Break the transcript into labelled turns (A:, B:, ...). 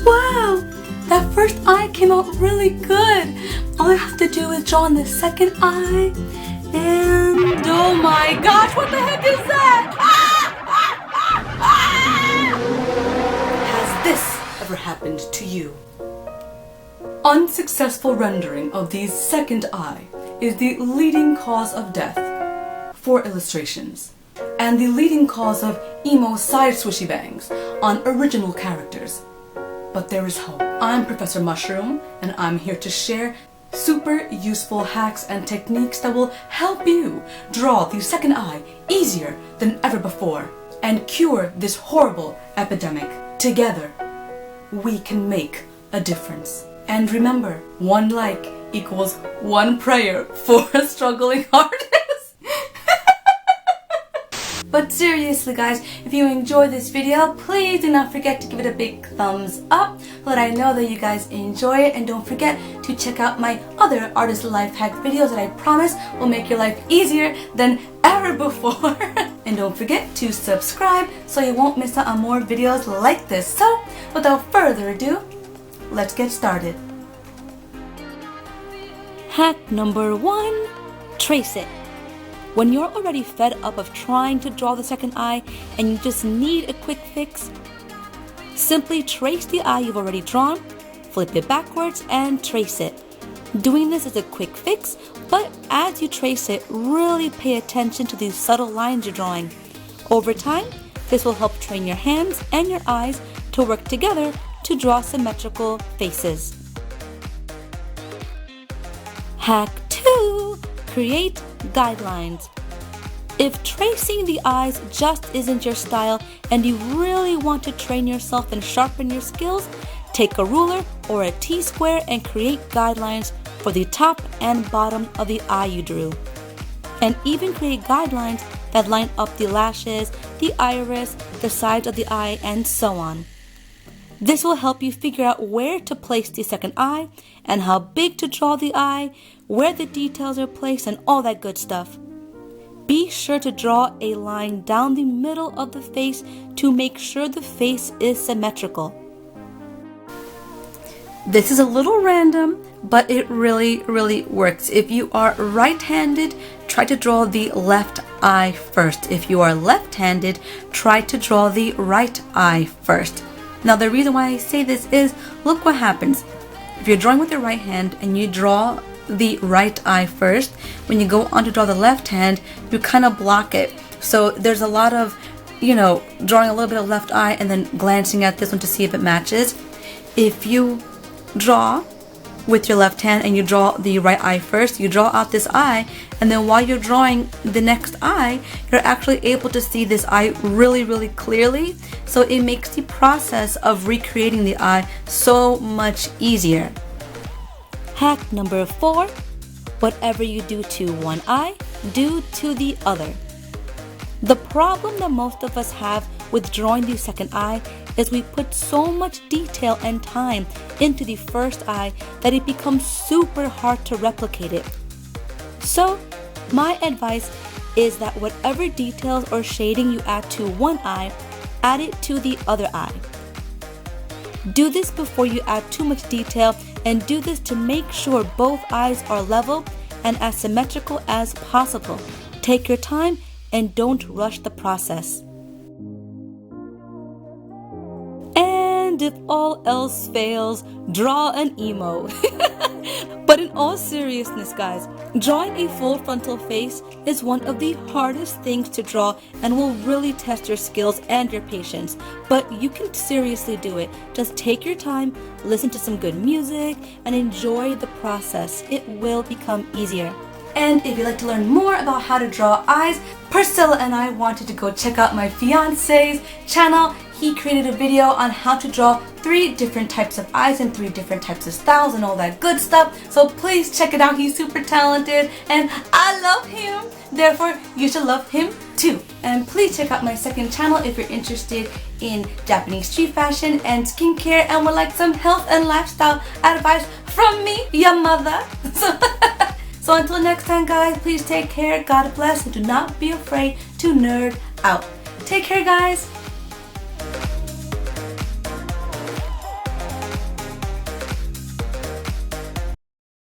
A: Wow, that first eye came out really good. All I have to do is draw on the second eye. And oh my gosh, what the heck is that? Has this ever happened to you? Unsuccessful rendering of the second eye is the leading cause of death for illustrations, and the leading cause of emo side swishy bangs on original characters. But there is hope. I'm Professor Mushroom, and I'm here to share super useful hacks and techniques that will help you draw the second eye easier than ever before and cure this horrible epidemic. Together, we can make a difference. And remember, one like equals one prayer for a struggling artist. But seriously guys, if you enjoyed this video, please do not forget to give it a big thumbs up so that I know that you guys enjoy it. And don't forget to check out my other artist life hack videos that I promise will make your life easier than ever before. And don't forget to subscribe so you won't miss out on more videos like this. So without further ado, let's get started. Hack number 1, trace it. When you're already fed up of trying to draw the second eye and you just need a quick fix, simply trace the eye you've already drawn, flip it backwards and trace it. Doing this is a quick fix, but as you trace it, really pay attention to these subtle lines you're drawing. Over time, this will help train your hands and your eyes to work together to draw symmetrical faces. Hack 2. Create guidelines. If tracing the eyes just isn't your style and you really want to train yourself and sharpen your skills, take a ruler or a T-square and create guidelines for the top and bottom of the eye you drew. And even create guidelines that line up the lashes, the iris, the sides of the eye, and so on. This will help you figure out where to place the second eye and how big to draw the eye, where the details are placed, and all that good stuff. Be sure to draw a line down the middle of the face to make sure the face is symmetrical. This is a little random, but it really works. If you are right-handed, try to draw the left eye first. If you are left-handed, try to draw the right eye first. Now the reason why I say this is, look what happens. If you're drawing with your right hand and you draw the right eye first, when you go on to draw the left hand, you kind of block it. So there's a lot of, drawing a little bit of left eye and then glancing at this one to see if it matches. If you draw with your left hand and you draw the right eye first, you draw out this eye, and then while you're drawing the next eye, you're actually able to see this eye really clearly. So it makes the process of recreating the eye so much easier. Hack number 4, whatever you do to one eye, do to the other. The problem that most of us have with drawing the second eye is we put so much detail and time into the first eye that it becomes super hard to replicate it. So, my advice is that whatever details or shading you add to one eye, add it to the other eye. Do this before you add too much detail, and do this to make sure both eyes are level and as symmetrical as possible. Take your time and don't rush the process. And if all else fails, draw an emo. But in all seriousness guys, drawing a full frontal face is one of the hardest things to draw and will really test your skills and your patience. But you can seriously do it. Just take your time, listen to some good music, and enjoy the process. It will become easier. And if you'd like to learn more about how to draw eyes, Priscilla and I wanted to go check out my fiance's channel. He created a video on how to draw 3 different types of eyes and 3 different types of styles and all that good stuff. So please check it out. He's super talented and I love him. Therefore, you should love him too. And please check out my second channel if you're interested in Japanese street fashion and skincare and would like some health and lifestyle advice from me, your mother. So until next time guys, please take care, God bless, and do not be afraid to nerd out. Take care guys.